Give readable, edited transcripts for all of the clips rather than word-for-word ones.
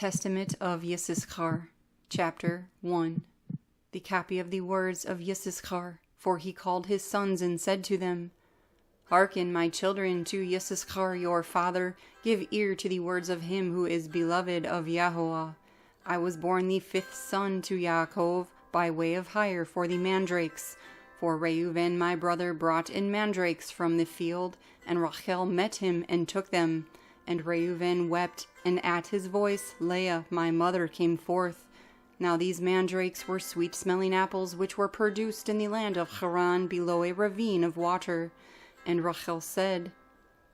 Testament of Yissasխar, Chapter 1. The copy of the words of Yissasխar, for he called his sons and said to them, Hearken, my children, to Yissasխar your father, give ear to the words of him who is beloved of Yahweh. I was born the 5th son to Yaakov, by way of hire for the mandrakes. For Reuven my brother brought in mandrakes from the field, and Rachel met him and took them. And Reuven wept, and at his voice Leah my mother came forth. Now these mandrakes were sweet-smelling apples which were produced in the land of Haran below a ravine of water. And Rachel said,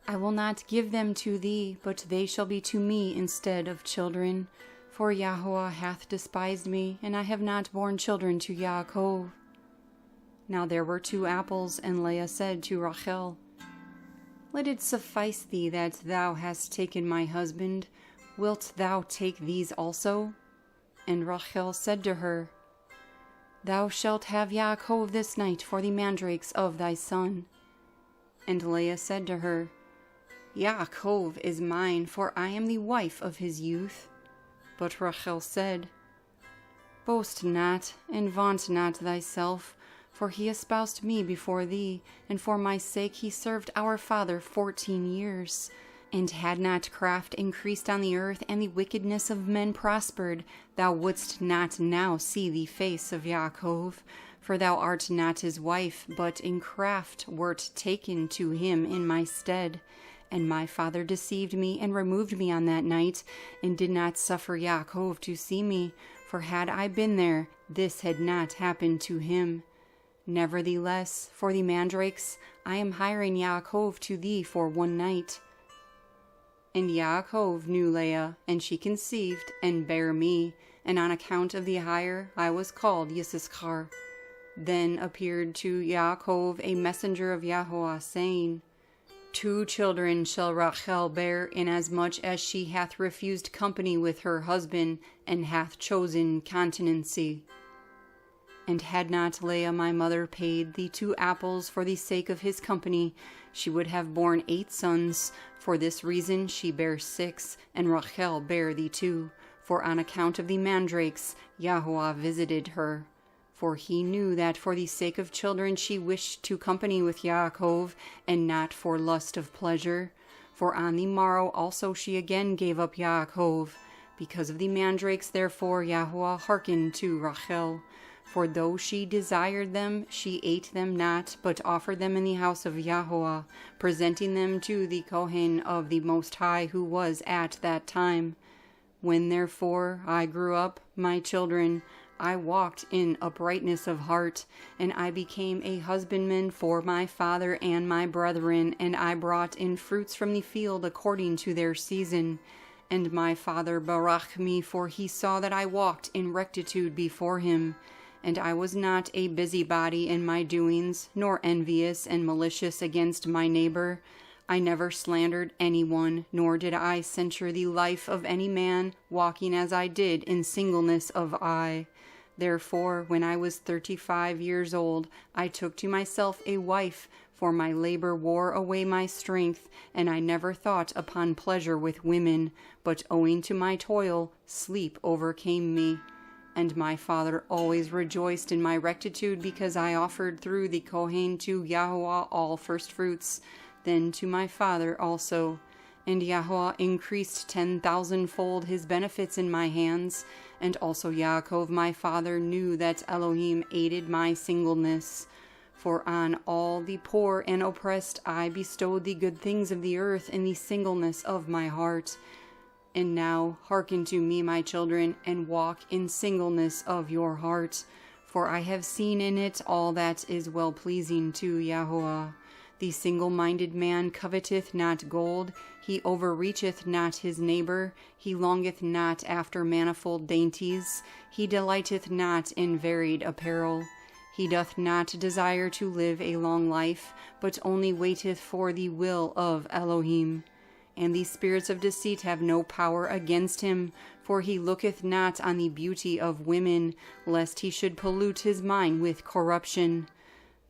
I will not give them to thee, but they shall be to me instead of children. For Yahweh hath despised me, and I have not borne children to Yaakov. Now there were 2 apples, and Leah said to Rachel, Let it suffice thee that thou hast taken my husband. Wilt thou take these also? And Rachel said to her, Thou shalt have Yaakov this night for the mandrakes of thy son. And Leah said to her, Yaakov is mine, for I am the wife of his youth. But Rachel said, Boast not, and vaunt not thyself, for he espoused me before thee, and for my sake he served our father 14 years. And had not craft increased on the earth, and the wickedness of men prospered, thou wouldst not now see the face of Yaakov, for thou art not his wife, but in craft wert taken to him in my stead. And my father deceived me, and removed me on that night, and did not suffer Yaakov to see me, for had I been there, this had not happened to him. Nevertheless, for the mandrakes, I am hiring Yaakov to thee for 1 night. And Yaakov knew Leah, and she conceived, and bare me, and on account of the hire I was called Yissasխar. Then appeared to Yaakov a messenger of Yahweh, saying, 2 children shall Rachel bear, inasmuch as she hath refused company with her husband, and hath chosen continency. And had not Leah my mother paid the 2 apples for the sake of his company, she would have borne 8 sons. For this reason she bare 6, and Rachel bare the 2. For on account of the mandrakes Yahweh visited her. For he knew that for the sake of children she wished to company with Yaakov, and not for lust of pleasure. For on the morrow also she again gave up Yaakov. Because of the mandrakes therefore Yahweh hearkened to Rachel. For though she desired them, she ate them not, but offered them in the house of Yahweh, presenting them to the Kohen of the Most High who was at that time. When therefore I grew up, my children, I walked in uprightness of heart, and I became a husbandman for my father and my brethren, and I brought in fruits from the field according to their season. And my father baraked me, for he saw that I walked in rectitude before him. And I was not a busybody in my doings, nor envious and malicious against my neighbor. I never slandered anyone, nor did I censure the life of any man, walking as I did in singleness of eye. Therefore, when I was 35 years old, I took to myself a wife, for my labor wore away my strength, and I never thought upon pleasure with women, but owing to my toil, sleep overcame me. And my father always rejoiced in my rectitude, because I offered through the Kohen to Yahweh all firstfruits, then to my father also. And Yahweh increased 10,000-fold his benefits in my hands. And also Yaakov my father knew that Elohim aided my singleness. For on all the poor and oppressed I bestowed the good things of the earth in the singleness of my heart. And now hearken to me, my children, and walk in singleness of your heart. For I have seen in it all that is well-pleasing to Yahweh. The single-minded man coveteth not gold, he overreacheth not his neighbor, he longeth not after manifold dainties, he delighteth not in varied apparel. He doth not desire to live a long life, but only waiteth for the will of Elohim. And the spirits of deceit have no power against him, for he looketh not on the beauty of women, lest he should pollute his mind with corruption.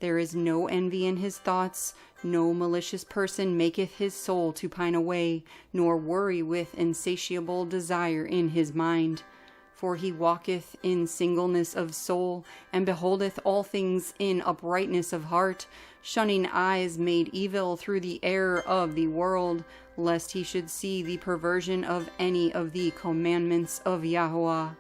There is no envy in his thoughts, No malicious person maketh his soul to pine away, nor worry with insatiable desire in his mind. For he walketh in singleness of soul, and beholdeth all things in uprightness of heart, shunning eyes made evil through the error of the world, lest he should see the perversion of any of the commandments of Yahweh.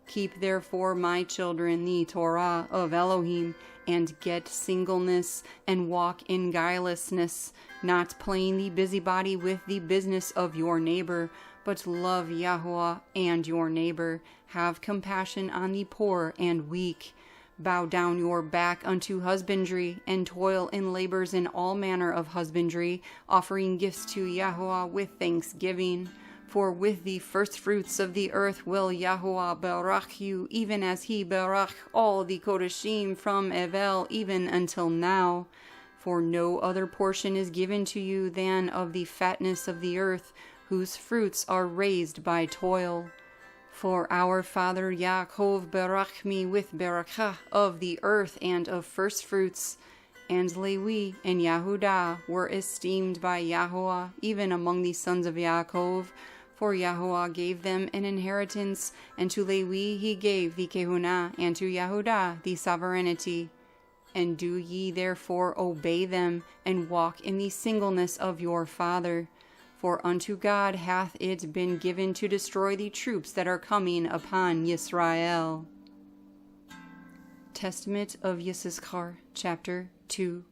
Keep therefore, my children, the Torah of Elohim, and get singleness, and walk in guilelessness, not playing the busybody with the business of your neighbor, but love Yahweh and your neighbor. Have compassion on the poor and weak. Bow down your back unto husbandry, and toil in labors in all manner of husbandry, offering gifts to Yahweh with thanksgiving. For with the first fruits of the earth will Yahweh berakah you, even as he berakah all the Kodeshim from Evel even until now. For no other portion is given to you than of the fatness of the earth, whose fruits are raised by toil. For our father Yaakov berakah me with berakah of the earth and of first fruits. And Levi and Yehudah were esteemed by Yahweh, even among the sons of Yaakov. For Yahweh gave them an inheritance, and to Levi he gave the kehunah, and to Yehudah the sovereignty. And do ye therefore obey them, and walk in the singleness of your father. For unto God hath it been given to destroy the troops that are coming upon Yisrael. Testament of Yissasխar, chapter 2.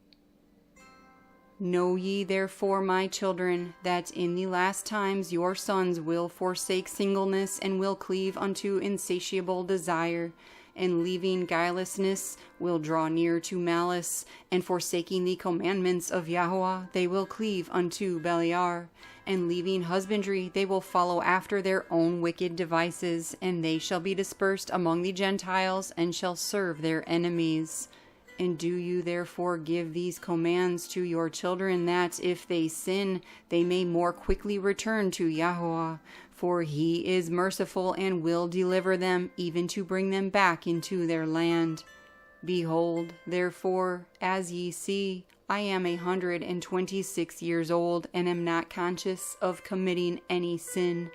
Know ye therefore, my children, that in the last times your sons will forsake singleness, and will cleave unto insatiable desire, and leaving guilelessness will draw near to malice, and forsaking the commandments of Yahweh they will cleave unto Beliar, and leaving husbandry they will follow after their own wicked devices, and they shall be dispersed among the Gentiles, and shall serve their enemies. And do you therefore give these commands to your children, that if they sin, they may more quickly return to Yahweh, for he is merciful and will deliver them, even to bring them back into their land. Behold, therefore, as ye see, I am 126 years old, and am not conscious of committing any sin.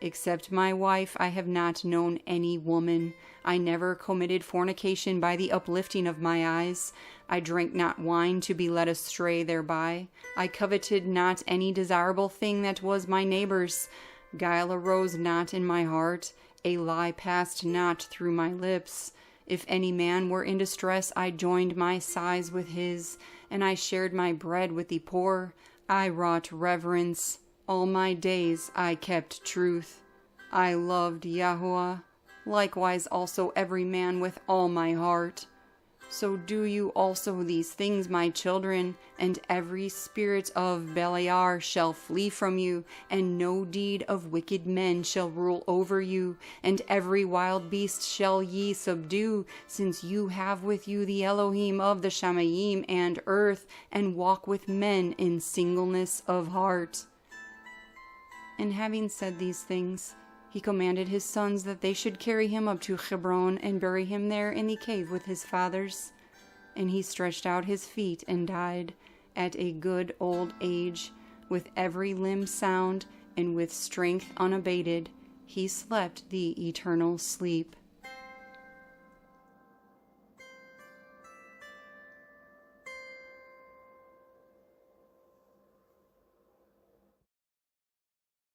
Except my wife, I have not known any woman. I never committed fornication by the uplifting of my eyes. I drank not wine to be led astray thereby. I coveted not any desirable thing that was my neighbor's. Guile arose not in my heart. A lie passed not through my lips. If any man were in distress, I joined my sighs with his, and I shared my bread with the poor. I wrought reverence. All my days I kept truth. I loved Yahweh, likewise also every man with all my heart. So do you also these things, my children, and every spirit of Beliar shall flee from you, and no deed of wicked men shall rule over you, and every wild beast shall ye subdue, since you have with you the Elohim of the Shamayim and earth, and walk with men in singleness of heart. And having said these things, he commanded his sons that they should carry him up to Hebron, and bury him there in the cave with his fathers. And he stretched out his feet and died, at a good old age, with every limb sound, and with strength unabated. He slept the eternal sleep.